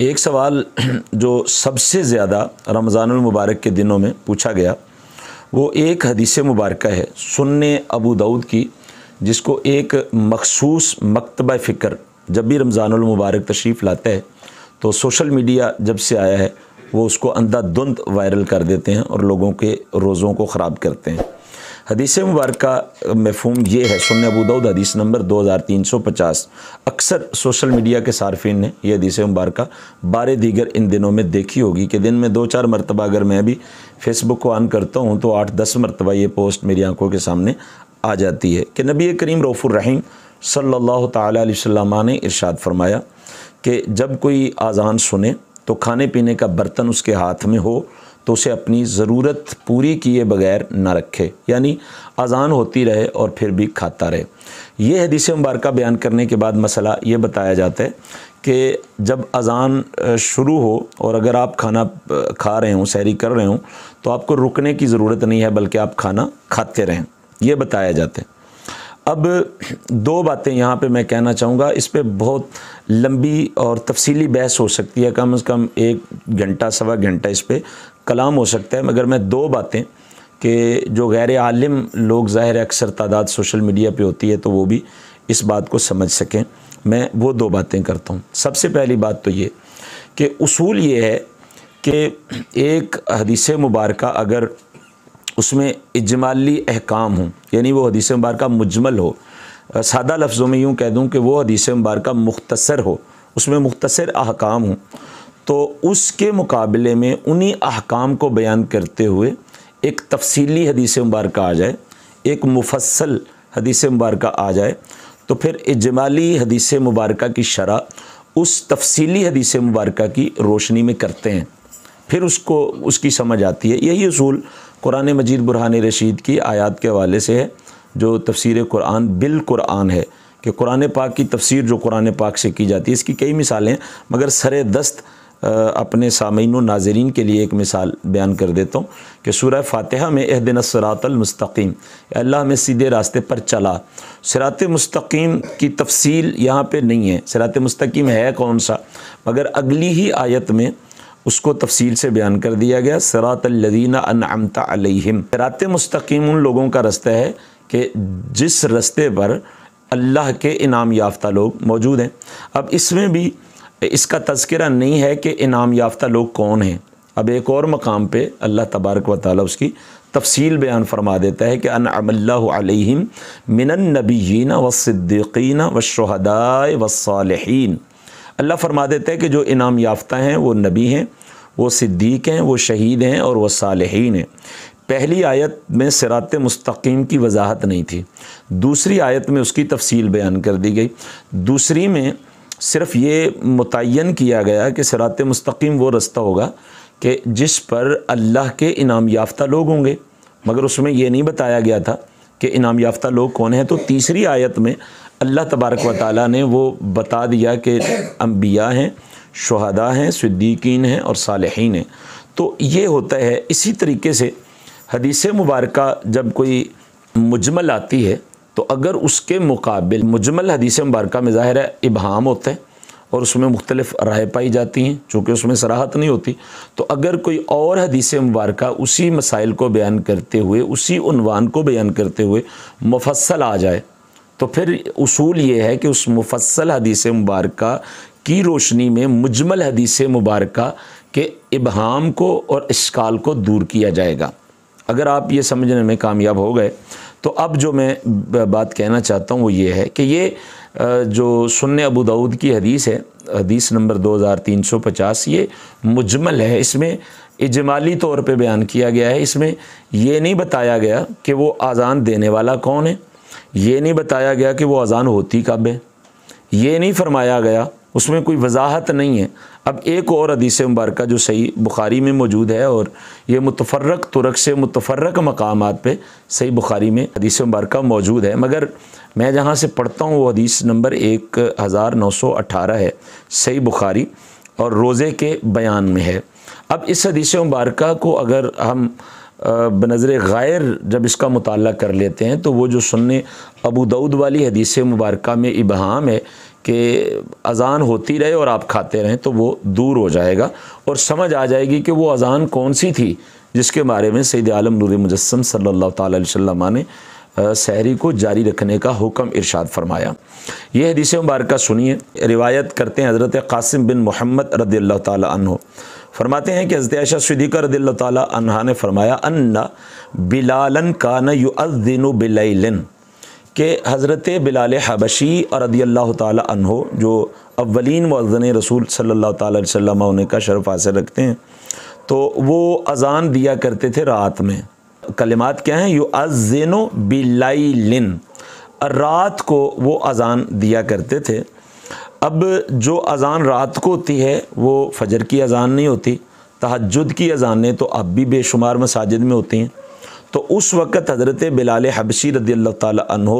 ایک سوال جو سب سے زیادہ رمضان المبارک کے دنوں میں پوچھا گیا وہ ایک حدیث مبارکہ ہے سنن ابو داؤد کی، جس کو ایک مخصوص مکتبہ فکر جب بھی رمضان المبارک تشریف لاتا ہے تو سوشل میڈیا جب سے آیا ہے وہ اس کو اندھا دھند وائرل کر دیتے ہیں اور لوگوں کے روزوں کو خراب کرتے ہیں۔ حدیث مبارکہ مفہوم یہ ہے، سنن ابو داؤد حدیث نمبر 2350۔ اکثر سوشل میڈیا کے صارفین نے یہ حدیث مبارکہ بارے دیگر ان دنوں میں دیکھی ہوگی کہ دن میں 2-4 مرتبہ اگر میں بھی فیس بک کو آن کرتا ہوں تو 8-10 مرتبہ یہ پوسٹ میری آنکھوں کے سامنے آ جاتی ہے کہ نبی کریم رؤوف الرحیم صلی اللہ تعالیٰ علیہ وسلم نے ارشاد فرمایا کہ جب کوئی اذان سنے تو کھانے پینے کا برتن اس کے ہاتھ میں ہو تو اسے اپنی ضرورت پوری کیے بغیر نہ رکھے، یعنی اذان ہوتی رہے اور پھر بھی کھاتا رہے۔ یہ حدیث مبارکہ بیان کرنے کے بعد مسئلہ یہ بتایا جاتا ہے کہ جب اذان شروع ہو اور اگر آپ کھانا کھا رہے ہوں، سحری کر رہے ہوں، تو آپ کو رکنے کی ضرورت نہیں ہے بلکہ آپ کھانا کھاتے رہیں، یہ بتایا جاتا ہے۔ اب 2 باتیں یہاں پہ میں کہنا چاہوں گا، اس پہ بہت لمبی اور تفصیلی بحث ہو سکتی ہے، کم از کم 1 گھنٹہ سوا گھنٹہ اس پہ کلام ہو سکتا ہے، مگر میں 2 باتیں کہ جو غیر عالم لوگ ظاہر اکثر تعداد سوشل میڈیا پہ ہوتی ہے تو وہ بھی اس بات کو سمجھ سکیں، میں وہ 2 باتیں کرتا ہوں۔ سب سے پہلی بات تو یہ کہ اصول یہ ہے کہ ایک حدیث مبارکہ اگر اس میں اجمالی احکام ہوں، یعنی وہ حدیث مبارکہ مجمل ہو، سادہ لفظوں میں یوں کہہ دوں کہ وہ حدیث مبارکہ مختصر ہو، اس میں مختصر احکام ہوں، تو اس کے مقابلے میں انہی احکام کو بیان کرتے ہوئے ایک تفصیلی حدیث مبارکہ آ جائے، ایک مفصل حدیث مبارکہ آ جائے، تو پھر اجمالی حدیث مبارکہ کی شرح اس تفصیلی حدیث مبارکہ کی روشنی میں کرتے ہیں، پھر اس کی سمجھ آتی ہے۔ یہی اصول قرآن مجید برہان رشید کی آیات کے حوالے سے ہے، جو تفسیر قرآن بالقرآن ہے کہ قرآن پاک کی تفسیر جو قرآن پاک سے کی جاتی ہے۔ اس کی کئی مثالیں ہیں، مگر سر دست اپنے سامعین و ناظرین کے لیے ایک مثال بیان کر دیتا ہوں کہ سورہ فاتحہ میں اہدنا الصراط المستقیم، اللہ ہمیں سیدھے راستے پر چلا، صراط مستقیم کی تفصیل یہاں پہ نہیں ہے، صراط مستقیم ہے کون سا، مگر اگلی ہی آیت میں اس کو تفصیل سے بیان کر دیا گیا، صراط الذین انعمت علیہم۔ صراط مستقیم ان لوگوں کا رستہ ہے کہ جس رستے پر اللہ کے انعام یافتہ لوگ موجود ہیں۔ اب اس میں بھی اس کا تذکرہ نہیں ہے کہ انعام یافتہ لوگ کون ہیں، اب ایک اور مقام پہ اللہ تبارک و تعالیٰ اس کی تفصیل بیان فرما دیتا ہے کہ انعم اللہ علیہم من النبیین والصدیقین والشہداء والصالحین۔ اللہ فرما دیتا ہے کہ جو انعام یافتہ ہیں وہ نبی ہیں، وہ صدیق ہیں، وہ شہید ہیں اور وہ صالحین ہیں۔ پہلی آیت میں صراط مستقیم کی وضاحت نہیں تھی، دوسری آیت میں اس کی تفصیل بیان کر دی گئی۔ دوسری میں صرف یہ متعین کیا گیا کہ صراط مستقیم وہ رستہ ہوگا کہ جس پر اللہ کے انعام یافتہ لوگ ہوں گے، مگر اس میں یہ نہیں بتایا گیا تھا کہ انعام یافتہ لوگ کون ہیں۔ تو تیسری آیت میں اللہ تبارک و تعالیٰ نے وہ بتا دیا کہ انبیاء ہیں، شہداء ہیں، صدیقین ہیں اور صالحین ہیں۔ تو یہ ہوتا ہے۔ اسی طریقے سے حدیث مبارکہ جب کوئی مجمل آتی ہے تو اگر اس کے مقابل مجمل حدیث مبارکہ میں ظاہر ہے ابہام ہوتا ہے اور اس میں مختلف رائے پائی جاتی ہیں، چونکہ اس میں صراحت نہیں ہوتی، تو اگر کوئی اور حدیث مبارکہ اسی مسائل کو بیان کرتے ہوئے، اسی عنوان کو بیان کرتے ہوئے مفصل آ جائے تو پھر اصول یہ ہے کہ اس مفصل حدیث مبارکہ کی روشنی میں مجمل حدیث مبارکہ کے ابہام کو اور اشکال کو دور کیا جائے گا۔ اگر آپ یہ سمجھنے میں کامیاب ہو گئے تو اب جو میں بات کہنا چاہتا ہوں وہ یہ ہے کہ یہ جو سنن ابو داؤد کی حدیث ہے، حدیث نمبر 2350، یہ مجمل ہے، اس میں اجمالی طور پہ بیان کیا گیا ہے۔ اس میں یہ نہیں بتایا گیا کہ وہ اذان دینے والا کون ہے، یہ نہیں بتایا گیا کہ وہ اذان ہوتی کب ہے، یہ نہیں فرمایا گیا، اس میں کوئی وضاحت نہیں ہے۔ اب ایک اور حدیث مبارکہ جو صحیح بخاری میں موجود ہے اور یہ متفرق طرق سے متفرق مقامات پہ صحیح بخاری میں حدیث مبارکہ موجود ہے، مگر میں جہاں سے پڑھتا ہوں وہ حدیث نمبر 1918 ہے، صحیح بخاری اور روزے کے بیان میں ہے۔ اب اس حدیث مبارکہ کو اگر ہم بنظر غیر جب اس کا مطالعہ کر لیتے ہیں تو وہ جو سنن ابو داؤد والی حدیث مبارکہ میں ابہام ہے کہ اذان ہوتی رہے اور آپ کھاتے رہیں تو وہ دور ہو جائے گا اور سمجھ آ جائے گی کہ وہ اذان کون سی تھی جس کے بارے میں سید عالم نور مجسم صلی اللہ تعالی علیہ وسلم نے سحری کو جاری رکھنے کا حکم ارشاد فرمایا۔ یہ حدیث مبارکہ سنیے، روایت کرتے ہیں حضرت قاسم بن محمد رضی اللہ تعالی عنہ، فرماتے ہیں کہ حضرت عائشہ صدیقہ رضی اللہ تعالی عنہا نے فرمایا ان بلالا کان یؤذن بلیل، کہ حضرت بلال حبشی رضی اللہ تعالی عنہ جو اولین مؤذن رسول صلی اللہ تعالی علیہ وسلم ہونے کا شرف حاصل رکھتے ہیں، تو وہ اذان دیا کرتے تھے رات میں۔ کلمات کیا ہیں؟ یؤذن بلیل، رات کو وہ اذان دیا کرتے تھے۔ اب جو اذان رات کو ہوتی ہے وہ فجر کی اذان نہیں ہوتی، تہجد کی اذانیں تو اب بھی بے شمار مساجد میں ہوتی ہیں۔ تو اس وقت حضرت بلال حبشی رضی اللہ تعالی عنہ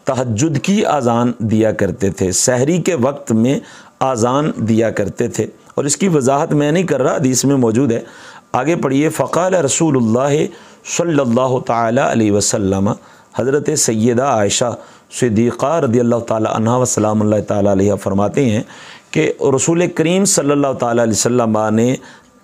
تہجد کی اذان دیا کرتے تھے، سحری کے وقت میں اذان دیا کرتے تھے، اور اس کی وضاحت میں نہیں کر رہا، حدیث میں موجود ہے، آگے پڑھیے۔ فقال رسول اللہ صلی اللہ تعالی علیہ وسلم، حضرت سیدہ عائشہ صدیقہ رضی اللہ تعالی عنہ وسلام اللہ تعالی علیہ فرماتے ہیں کہ رسول کریم صلی اللہ تعالی علیہ وسلم نے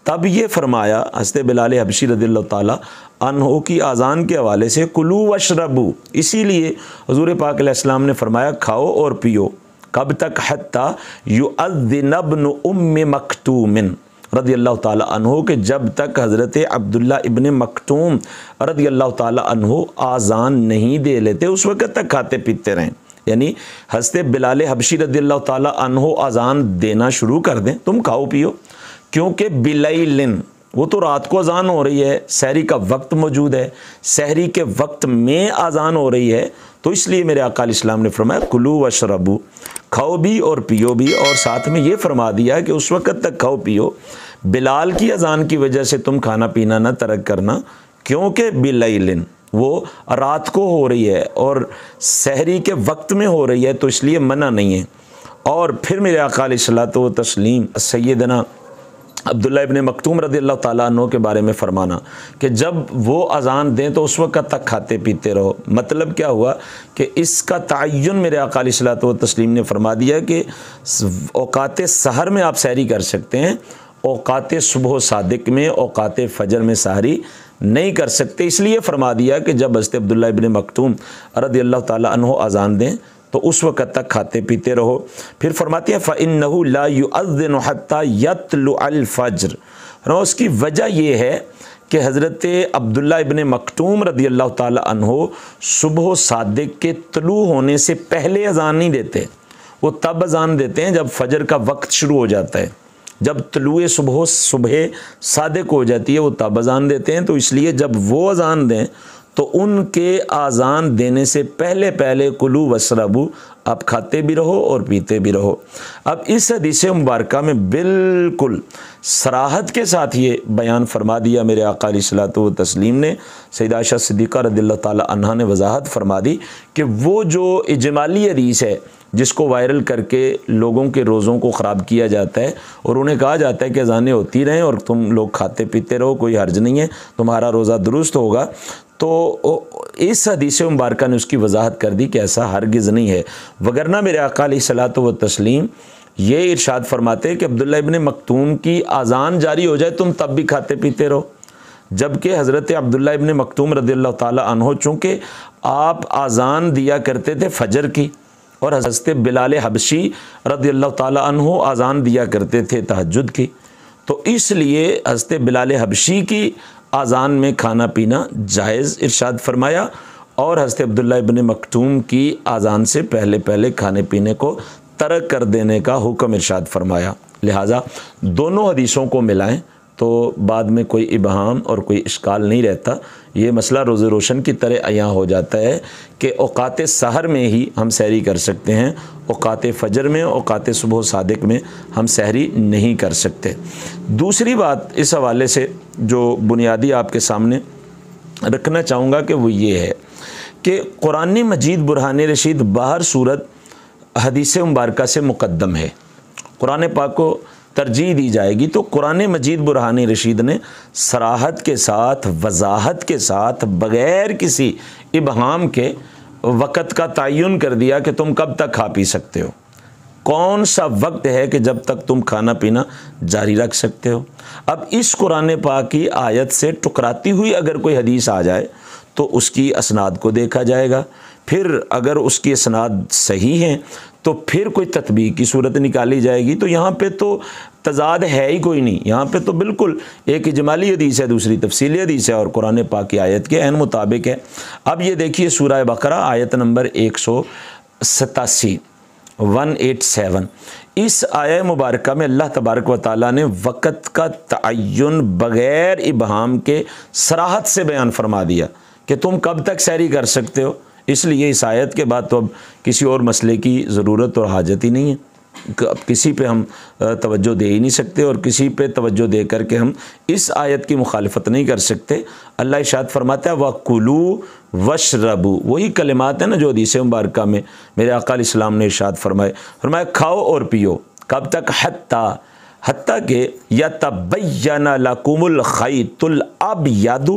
تب یہ فرمایا حضرت بلال حبشی رضی اللہ تعالی عنہ کی اذان کے حوالے سے، کلو واشربو، اسی لیے حضور پاک علیہ السلام نے فرمایا کھاؤ اور پیو، کب تک؟ حتی یؤذن ابن ام مکتوم رضی اللہ تعالی عنہ، کہ جب تک حضرت عبداللہ ابن مکتوم رضی اللہ تعالی عنہ اذان نہیں دے لیتے اس وقت تک کھاتے پیتے رہیں۔ یعنی حضرت بلال حبشی رضی اللہ تعالی عنہ اذان دینا شروع کر دیں، تم کھاؤ پیو، کیونکہ بلیلن، وہ تو رات کو اذان ہو رہی ہے، سحری کا وقت موجود ہے، سحری کے وقت میں اذان ہو رہی ہے، تو اس لیے میرے آقا علیہ السلام نے فرمایا کلو واشربو، کھاؤ بھی اور پیو بھی، اور ساتھ میں یہ فرما دیا کہ اس وقت تک کھاؤ پیو، بلال کی اذان کی وجہ سے تم کھانا پینا نہ ترک کرنا، کیونکہ بلیلن، وہ رات کو ہو رہی ہے اور سحری کے وقت میں ہو رہی ہے، تو اس لیے منع نہیں ہے۔ اور پھر میرے آقا علیہ الصلوۃ والتسلیم سیدنا عبداللہ ابن مکتوم رضی اللہ تعالیٰ عنہ کے بارے میں فرمانا کہ جب وہ اذان دیں تو اس وقت تک کھاتے پیتے رہو۔ مطلب کیا ہوا کہ اس کا تعین میرے آقا علیہ الصلوۃ والتسلیم نے فرما دیا کہ اوقات سحر میں آپ سحری کر سکتے ہیں، اوقات صبح صادق میں، اوقات فجر میں سحری نہیں کر سکتے، اس لیے فرما دیا کہ جب حضرت عبداللہ ابن مکتوم رضی اللہ تعالیٰ عنہ اذان دیں تو اس وقت تک کھاتے پیتے رہو۔ پھر فرماتے ہیں فَإِنَّهُ لَا يُؤَذِّنُ حَتَّى يَطْلُعَ الْفَجْرُ، اس کی وجہ یہ ہے کہ حضرت عبداللہ ابن مکتوم رضی اللہ تعالی عنہ صبح صادق کے طلوع ہونے سے پہلے اذان نہیں دیتے، وہ تب اذان دیتے ہیں جب فجر کا وقت شروع ہو جاتا ہے، جب طلوع صبح صادق ہو جاتی ہے وہ تب اذان دیتے ہیں۔ تو اس لیے جب وہ اذان دیں تو ان کے اذان دینے سے پہلے کلو واشربو، آپ کھاتے بھی رہو اور پیتے بھی رہو۔ اب اس حدیث مبارکہ میں بالکل صراحت کے ساتھ یہ بیان فرما دیا میرے آقا علیہ الصلوۃ والتسلیم نے، سیدہ عائشہ صدیقہ رضی اللہ تعالی عنہا نے وضاحت فرما دی کہ وہ جو اجمالی حدیث ہے جس کو وائرل کر کے لوگوں کے روزوں کو خراب کیا جاتا ہے اور انہیں کہا جاتا ہے کہ اذانیں ہوتی رہیں اور تم لوگ کھاتے پیتے رہو، کوئی حرج نہیں ہے، تمہارا روزہ درست ہوگا، تو اس حدیث مبارکہ نے اس کی وضاحت کر دی کہ ایسا ہرگز نہیں ہے۔ وگرنہ میرے آقا علیہ الصلوۃ والتسلیم یہ ارشاد فرماتے ہیں کہ عبداللہ ابن مکتوم کی اذان جاری ہو جائے تم تب بھی کھاتے پیتے رہو، جبکہ حضرت عبداللہ ابن مکتوم رضی اللہ تعالی عنہ چونکہ آپ اذان دیا کرتے تھے فجر کی، اور حضرت بلال حبشی رضی اللہ تعالی عنہ اذان دیا کرتے تھے تہجد کی، تو اس لیے حضرت بلال حبشی کی اذان میں کھانا پینا جائز ارشاد فرمایا، اور حضرت عبداللہ ابن مکتوم کی اذان سے پہلے کھانے پینے کو ترک کر دینے کا حکم ارشاد فرمایا۔ لہٰذا دونوں حدیثوں کو ملائیں تو بعد میں کوئی ابہام اور کوئی اشکال نہیں رہتا، یہ مسئلہ روز روشن کی طرح عیاں ہو جاتا ہے کہ اوقات سحر میں ہی ہم سحری کر سکتے ہیں، اوقات فجر میں، اوقات صبح صادق میں ہم سحری نہیں کر سکتے۔ دوسری بات اس حوالے سے جو بنیادی آپ کے سامنے رکھنا چاہوں گا کہ وہ یہ ہے کہ قرآن مجید برہان رشید باہر صورت حدیث مبارکہ سے مقدم ہے، قرآن پاک کو ترجیح دی جائے گی، تو قرآن مجید برہان رشید نے صراحت کے ساتھ، وضاحت کے ساتھ، بغیر کسی ابہام کے وقت کا تعین کر دیا کہ تم کب تک کھا پی سکتے ہو۔ کون سا وقت ہے کہ جب تک تم کھانا پینا جاری رکھ سکتے ہو؟ اب اس قرآن پاک کی آیت سے ٹکراتی ہوئی اگر کوئی حدیث آ جائے تو اس کی اسناد کو دیکھا جائے گا، پھر اگر اس کی اسناد صحیح ہیں تو پھر کوئی تطبیق کی صورت نکالی جائے گی۔ تو یہاں پہ تو تضاد ہے ہی کوئی نہیں، یہاں پہ تو بالکل ایک اجمالی حدیث ہے، دوسری تفصیلی حدیث ہے، اور قرآن پاک کی آیت کے عین مطابق ہے۔ اب یہ دیکھیے سورہ بقرہ آیت نمبر 187 187، اس آیہ مبارکہ میں اللہ تبارک و تعالیٰ نے وقت کا تعین بغیر ابہام کے صراحت سے بیان فرما دیا کہ تم کب تک سحری کر سکتے ہو۔ اس لیے اس آیت کے بعد تو اب کسی اور مسئلے کی ضرورت اور حاجت ہی نہیں ہے، اب کسی پہ ہم توجہ دے ہی نہیں سکتے، اور کسی پہ توجہ دے کر کے ہم اس آیت کی مخالفت نہیں کر سکتے۔ اللہ ارشاد فرماتا ہے وَكُلُوا وَاشْرَبُوا، وہی کلمات ہیں نا جو حدیث مبارکہ میں میرے آقا علیہ السلام نے ارشاد فرمایا کھاؤ اور پیو، کب تک؟ حتیٰ کہ یتبین لکم الخیط الابیض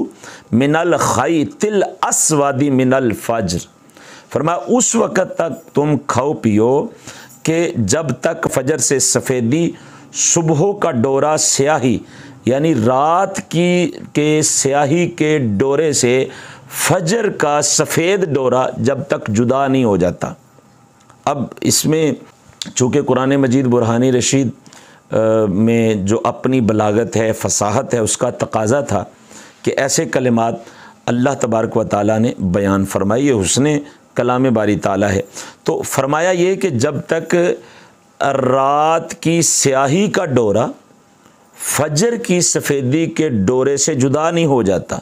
من الخیط الاسود من الفجر، فرمایا اس وقت تک تم کھاؤ پیو کہ جب تک فجر سے سفیدی، صبح کا ڈورا سیاہی، یعنی رات کے سیاہی کے ڈورے سے فجر کا سفید ڈورا جب تک جدا نہیں ہو جاتا۔ اب اس میں چونکہ قرآن مجید برہانی رشید میں جو اپنی بلاغت ہے، فصاحت ہے، اس کا تقاضا تھا کہ ایسے کلمات اللہ تبارک و تعالیٰ نے بیان فرمائی، یہ حسن کلام باری تعالیٰ ہے۔ تو فرمایا یہ کہ جب تک رات کی سیاہی کا ڈورا فجر کی سفیدی کے ڈورے سے جدا نہیں ہو جاتا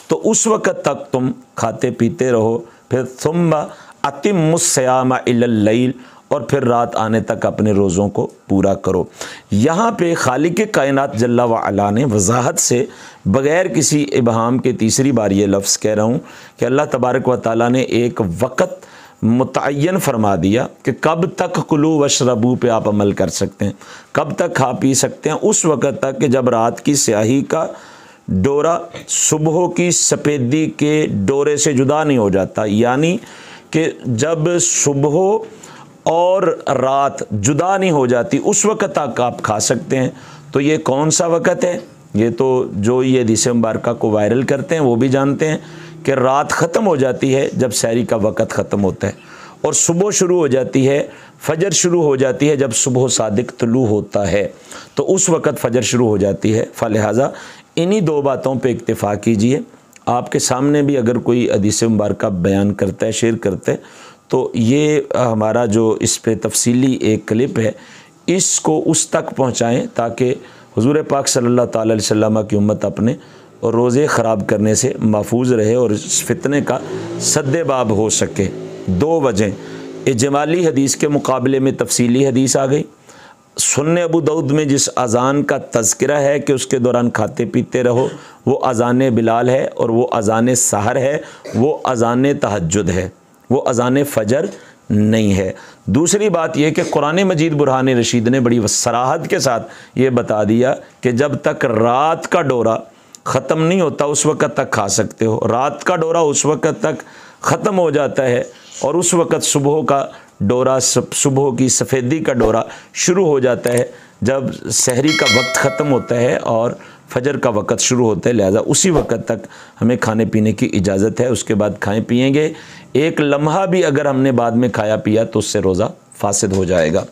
تو اس وقت تک تم کھاتے پیتے رہو، پھر ثم اتموا الصیام الی اللیل، اور پھر رات آنے تک اپنے روزوں کو پورا کرو۔ یہاں پہ خالق کائنات جل وعلا نے وضاحت سے بغیر کسی ابہام کے تیسری بار یہ لفظ کہہ رہا ہوں کہ اللہ تبارک و تعالیٰ نے ایک وقت متعین فرما دیا کہ کب تک کلو وشربو پہ آپ عمل کر سکتے ہیں، کب تک کھا پی سکتے ہیں، اس وقت تک کہ جب رات کی سیاہی کا ڈورا صبح کی سفیدی کے ڈورے سے جدا نہیں ہو جاتا، یعنی کہ جب صبح اور رات جدا نہیں ہو جاتی اس وقت تک آپ کھا سکتے ہیں۔ تو یہ کون سا وقت ہے؟ یہ تو جو یہ حدیث مبارکہ کو وائرل کرتے ہیں وہ بھی جانتے ہیں کہ رات ختم ہو جاتی ہے جب سحری کا وقت ختم ہوتا ہے، اور صبح شروع ہو جاتی ہے، فجر شروع ہو جاتی ہے جب صبح صادق طلوع ہوتا ہے، تو اس وقت فجر شروع ہو جاتی ہے۔ فلہذا انہی دو باتوں پہ اکتفا کیجئے۔ آپ کے سامنے بھی اگر کوئی حدیث مبارکہ بیان کرتا ہے، شیئر کرتا ہے، تو یہ ہمارا جو اس پہ تفصیلی ایک کلپ ہے اس کو اس تک پہنچائیں تاکہ حضور پاک صلی اللہ تعالی علیہ وسلم کی امت اپنے روزے خراب کرنے سے محفوظ رہے اور اس فتنے کا سد باب ہو سکے۔ دو وجہ، اجمالی حدیث کے مقابلے میں تفصیلی حدیث آ گئی۔ سنن ابو داؤد میں جس اذان کا تذکرہ ہے کہ اس کے دوران کھاتے پیتے رہو، وہ اذان بلال ہے، اور وہ اذان سحر ہے، وہ اذان تہجد ہے، وہ اذان فجر نہیں ہے۔ دوسری بات یہ کہ قرآن مجید برہان رشید نے بڑی صراحت کے ساتھ یہ بتا دیا کہ جب تک رات کا ڈورا ختم نہیں ہوتا اس وقت تک کھا سکتے ہو، رات کا ڈورا اس وقت تک ختم ہو جاتا ہے، اور اس وقت صبح کا ڈورا، صبح کی سفیدی کا ڈورا شروع ہو جاتا ہے جب سحری کا وقت ختم ہوتا ہے اور فجر کا وقت شروع ہوتا ہے۔ لہذا اسی وقت تک ہمیں کھانے پینے کی اجازت ہے، اس کے بعد کھائیں پئیں گے۔ ایک لمحہ بھی اگر ہم نے بعد میں کھایا پیا تو اس سے روزہ فاسد ہو جائے گا۔